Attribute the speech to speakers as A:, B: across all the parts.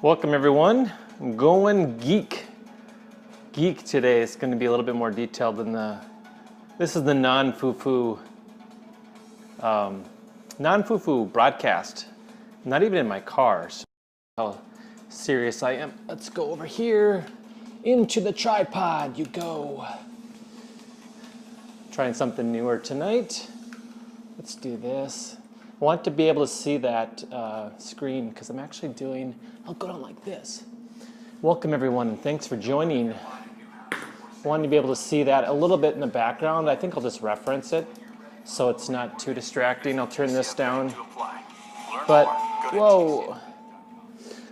A: Welcome everyone. I'm going geek. Geek today is going to be a little bit more detailed than this is the non-foo-foo broadcast. Not even in my car, so how serious I am. Let's go over here. Into the tripod you go. Trying something newer tonight. Let's do this. I want to be able to see that screen because I'm actually doing, I'll go down like this. Welcome everyone and thanks for joining. I wanted to be able to see that a little bit in the background. I think I'll just reference it so it's not too distracting. I'll turn this down. But, whoa.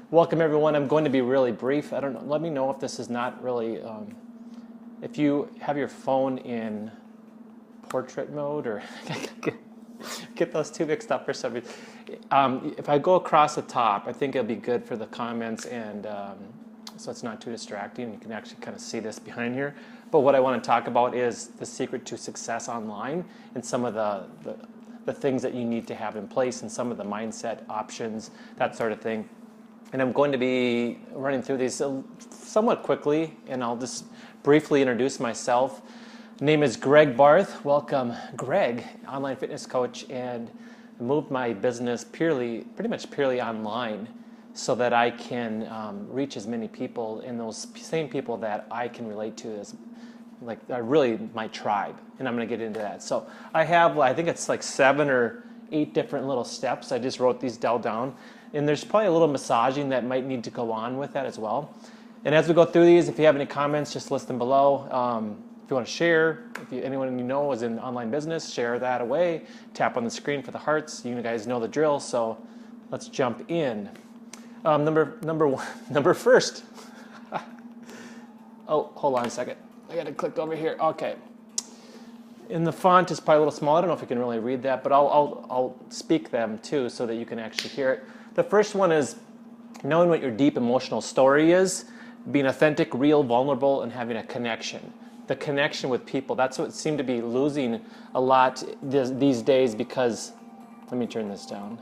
A: Welcome everyone. I'm going to be really brief. I don't know. Let me know if this is not really, if you have your phone in portrait mode or get those two mixed up for some reason. If I go across the top, I think it'll be good for the comments and so it's not too distracting. You can actually kind of see this behind here. But what I want to talk about is the secret to success online and some of the things that you need to have in place and some of the mindset options, that sort of thing. And I'm going to be running through these somewhat quickly, and I'll just briefly introduce myself. Name is Greg Barth. Welcome, Greg, online fitness coach, and moved my business pretty much purely online so that I can reach as many people and those same people that I can relate to as like are really my tribe. And I'm going to get into that. So I have, I think it's like 7 or 8 different little steps. I just wrote these down. And there's probably a little massaging that might need to go on with that as well. And as we go through these, if you have any comments, just list them below. If you want to share, anyone you know is in online business, share that away. Tap on the screen for the hearts. You guys know the drill, so let's jump in. Number first. Oh, hold on a second. I got to click over here. Okay. And the font is probably a little small. I don't know if you can really read that, but I'll speak them too so that you can actually hear it. The first one is knowing what your deep emotional story is, being authentic, real, vulnerable, and having a connection. The connection with people, that's what seemed to be losing a lot these days because, let me turn this down.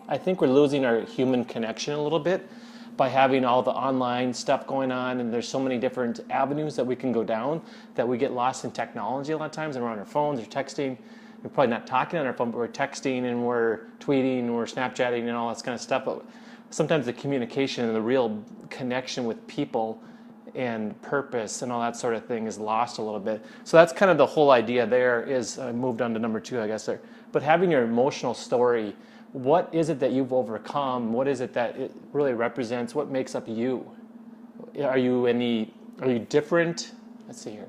A: I think we're losing our human connection a little bit by having all the online stuff going on, and there's so many different avenues that we can go down that we get lost in technology a lot of times, and we're on our phones or texting. We're probably not talking on our phone, but we're texting and we're tweeting and we're Snapchatting and all that kind of stuff. But sometimes the communication and the real connection with people and purpose and all that sort of thing is lost a little bit. So that's kind of the whole idea there is, I moved on to number 2, I guess there. But having your emotional story, what is it that you've overcome? What is it that it really represents? What makes up you? Are you different? Let's see here.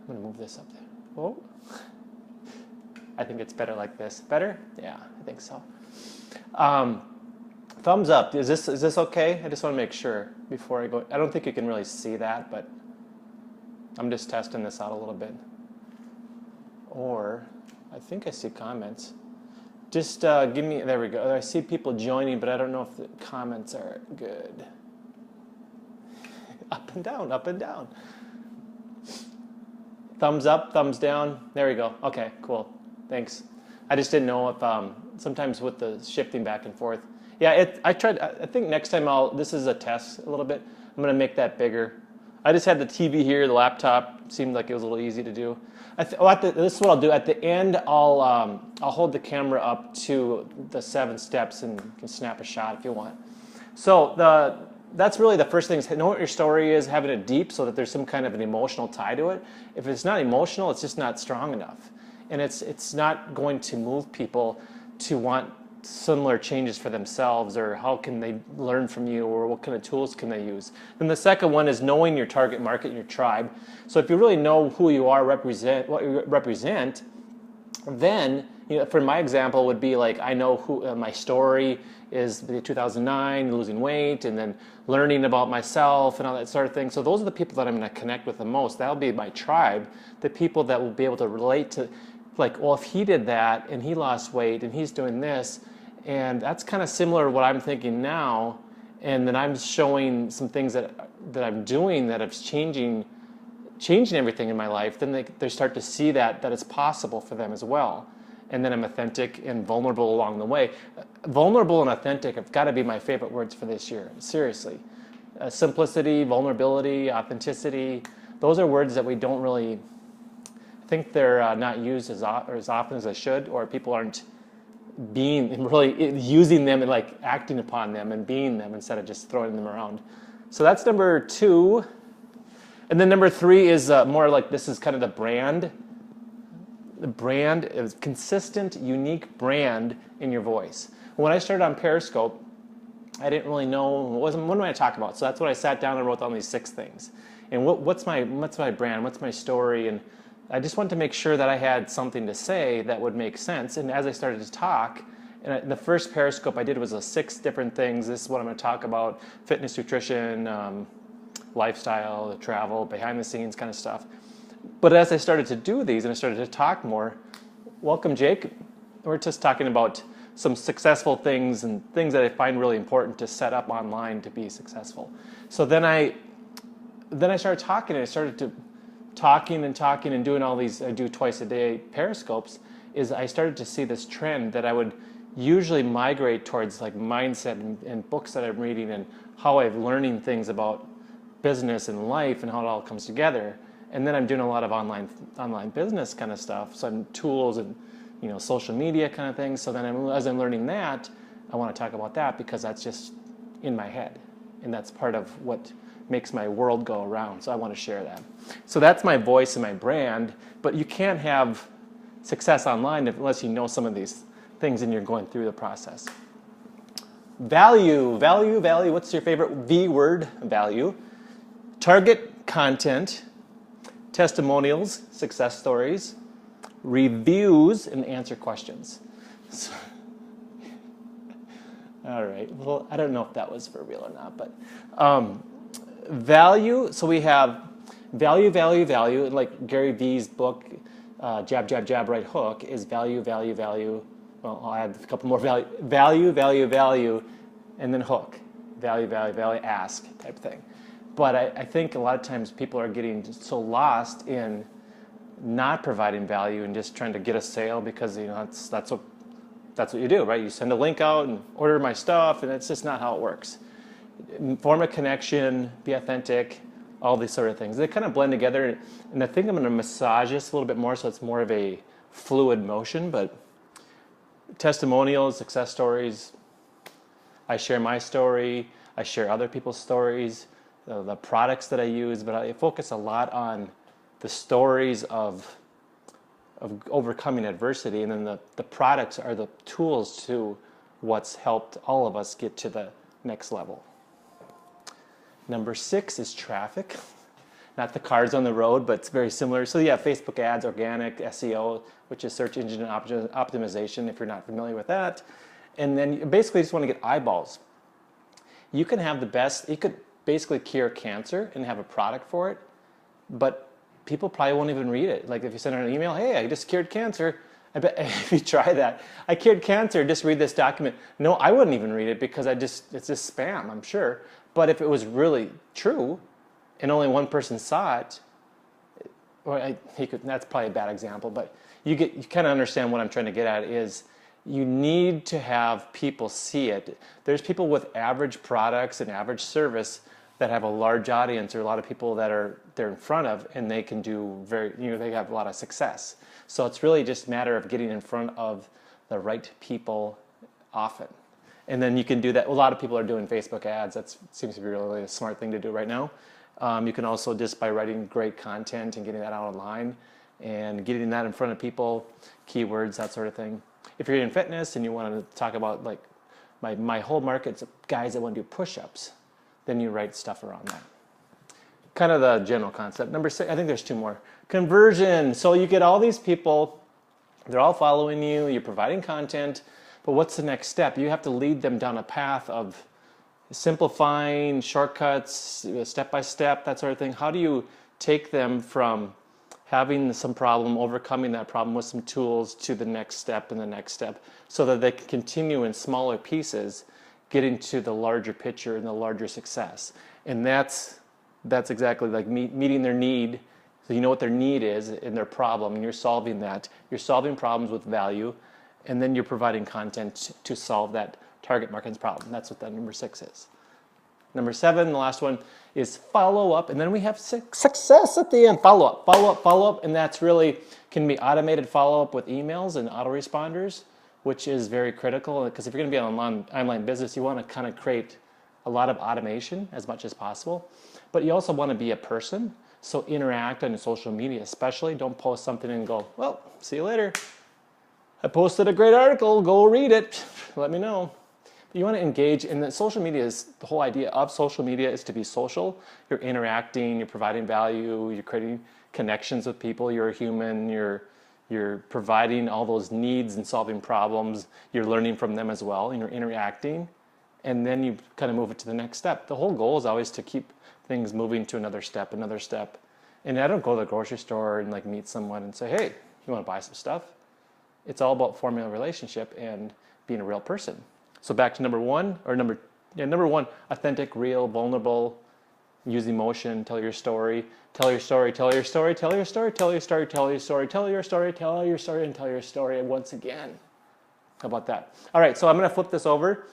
A: I'm gonna move this up there. Whoa. I think it's better like this. Better? Yeah, I think so. Thumbs up. Is this okay? I just want to make sure before I go. I don't think you can really see that, but I'm just testing this out a little bit. Or I think I see comments. Just give me. There we go. I see people joining, but I don't know if the comments are good. Up and down. Up and down. Thumbs up. Thumbs down. There we go. Okay. Cool. Thanks. I just didn't know if sometimes with the shifting back and forth. Yeah, I tried. I think next time this is a test a little bit. I'm going to make that bigger. I just had the TV here, the laptop. Seemed like it was a little easy to do. This is what I'll do. At the end, I'll hold the camera up to the 7 steps and you can snap a shot if you want. So that's really the first thing is know what your story is, having it deep so that there's some kind of an emotional tie to it. If it's not emotional, it's just not strong enough. And it's not going to move people to want similar changes for themselves, or how can they learn from you, or what kind of tools can they use. Then the second one is knowing your target market and your tribe. So if you really know who you are, what you represent, then, for my example would be like, I know who my story is, the 2009, losing weight, and then learning about myself and all that sort of thing. So those are the people that I'm going to connect with the most. That'll be my tribe, the people that will be able to relate to, like, well, if he did that and he lost weight and he's doing this, and that's kind of similar to what I'm thinking now, and then I'm showing some things that I'm doing that is changing everything in my life, then they start to see that it's possible for them as well. and then I'm authentic and vulnerable along the way. Vulnerable and authentic have got to be my favorite words for this year, seriously. Simplicity, vulnerability, authenticity, those are words that we don't really, I think they're not used as often as they should, or people aren't really using them and like acting upon them and being them instead of just throwing them around. So that's number 2. And then number 3 is more like, this is kind of the brand. The brand is consistent, unique brand in your voice. When I started on Periscope, I didn't really know, what am I going to talk about? So that's what I sat down and wrote down these 6 things. And what's my brand? What's my story? And I just wanted to make sure that I had something to say that would make sense. And as I started to talk, and the first Periscope I did was 6 different things. This is what I'm going to talk about: fitness, nutrition, lifestyle, travel, behind the scenes kind of stuff. But as I started to do these and I started to talk more, welcome Jake, we're just talking about some successful things and things that I find really important to set up online to be successful. So then I started talking, and I started to talking and doing all these, I do twice a day Periscopes, is I started to see this trend that I would usually migrate towards like mindset and books that I'm reading and how I'm learning things about business and life and how it all comes together. And then I'm doing a lot of online business kind of stuff, some tools and social media kind of things. So then as I'm learning that, I want to talk about that because that's just in my head, and that's part of what makes my world go around. So I want to share that. So that's my voice and my brand. But you can't have success online unless you know some of these things and you're going through the process. Value. What's your favorite V word? Value. Target content. Testimonials, success stories, reviews, and answer questions. So, all right. Well, I don't know if that was for real or not, but value. So we have value. Like Gary Vee's book, Jab, Jab, Jab, Right Hook, is value. Well, I'll add a couple more value, and then hook. Value, ask type thing. But I think a lot of times people are getting so lost in not providing value and just trying to get a sale because that's what you do, right? You send a link out and order my stuff, and it's just not how it works. Form a connection, be authentic, all these sort of things. They kind of blend together, and I think I'm going to massage this a little bit more so it's more of a fluid motion. But testimonials, success stories, I share my story, I share other people's stories, the products that I use, but I focus a lot on the stories of overcoming adversity, and then the products are the tools to what's helped all of us get to the next level. Number 6 is traffic. Not the cars on the road, but it's very similar. So yeah, Facebook ads, organic, SEO, which is search engine optimization, if you're not familiar with that. And then you basically just want to get eyeballs. You can have the best, you could basically cure cancer and have a product for it, but people probably won't even read it. Like if you send out an email, hey, I just cured cancer. I bet if you try that, I cured cancer, just read this document. No, I wouldn't even read it because it's just spam, I'm sure. But if it was really true and only one person saw it, that's probably a bad example, but you kind of understand what I'm trying to get at is you need to have people see it. There's people with average products and average service that have a large audience, or a lot of people that they're in front of, and they can do they have a lot of success. So it's really just a matter of getting in front of the right people often. And then you can do that. A lot of people are doing Facebook ads. That seems to be really a smart thing to do right now. You can also just by writing great content and getting that out online and getting that in front of people, keywords, that sort of thing. If you're in fitness and you want to talk about like my whole market's guys that want to do push-ups, then you write stuff around that. Kind of the general concept. Number 6, I think there's 2 more. Conversion. So you get all these people, they're all following you, you're providing content, but what's the next step? You have to lead them down a path of simplifying, shortcuts, step by step, that sort of thing. How do you take them from having some problem, overcoming that problem with some tools to the next step and the next step so that they can continue in smaller pieces, getting to the larger picture and the larger success? And that's exactly like meeting their need, So you know what their need is and their problem, and you're solving that. You're solving problems with value, and then you're providing content to solve that target market's problem. That's what that number 6 is. Number 7, the last one, is follow up, and then we have success at the end. Follow up, follow up, follow up, and that's really can be automated follow up with emails and autoresponders, which is very critical because if you're going to be an online business, you want to kind of create a lot of automation as much as possible, but you also want to be a person. So interact on social media, especially. Don't post something and go, well, see you later. I posted a great article. Go read it. Let me know. But you want to engage. And the social media is the whole idea of social media is to be social. You're interacting. You're providing value. You're creating connections with people. You're a human. You're providing all those needs and solving problems. You're learning from them as well. And you're interacting. And then you kind of move it to the next step. The whole goal is always to keep things moving to another step. And I don't go to the grocery store and like meet someone and say, hey, you want to buy some stuff? It's all about forming a relationship and being a real person. So back to number 1, number 1, authentic, real, vulnerable, use emotion, tell your story, tell your story, tell your story, tell your story, tell your story, tell your story, tell your story, tell your story, and tell your story once again. How about that? All right, so I'm going to flip this over,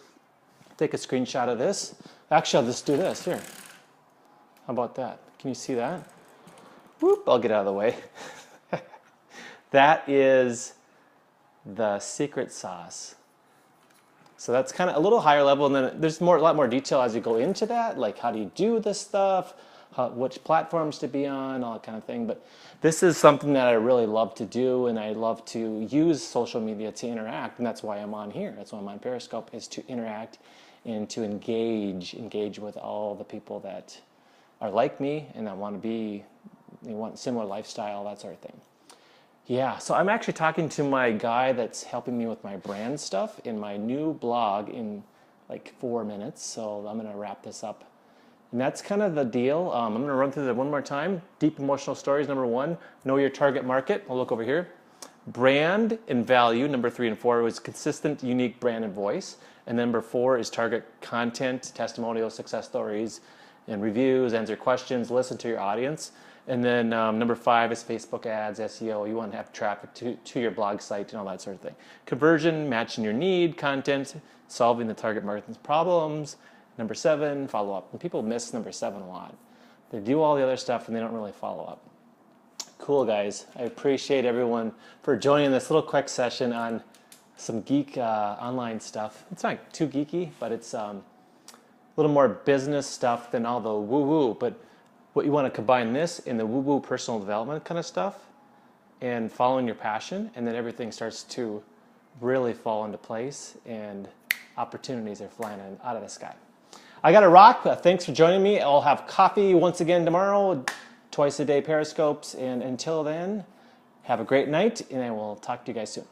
A: take a screenshot of this. Actually, I'll just do this here. How about that? Can you see that? Whoop, I'll get out of the way. That is the secret sauce. So that's kind of a little higher level, and then there's a lot more detail as you go into that, like how do you do this stuff, which platforms to be on, all that kind of thing. But this is something that I really love to do, and I love to use social media to interact, and that's why I'm on here. That's why I'm on Periscope, is to interact and to engage with all the people that are like me and that want similar lifestyle, that sort of thing. Yeah, so I'm actually talking to my guy that's helping me with my brand stuff in my new blog in like 4 minutes. So I'm going to wrap this up. And that's kind of the deal. I'm going to run through that one more time. Deep emotional stories, number 1. Know your target market. I'll look over here. Brand and value, number 3 and 4, was consistent, unique brand and voice. And number 4 is target content, testimonials, success stories, and reviews, answer questions, listen to your audience. And then number 5 is Facebook ads, SEO. You want to have traffic to your blog site and all that sort of thing. Conversion, matching your need, content, solving the target market's problems. Number 7, follow up. And people miss number 7 a lot. They do all the other stuff and they don't really follow up. Cool, guys. I appreciate everyone for joining this little quick session on some geek online stuff. It's not too geeky, but it's a little more business stuff than all the woo-woo. But what you want to combine this in the woo-woo personal development kind of stuff and following your passion, and then everything starts to really fall into place and opportunities are flying out of the sky. I got to rock. Thanks for joining me. I'll have coffee once again tomorrow, twice a day Periscopes, and until then, have a great night, and I will talk to you guys soon.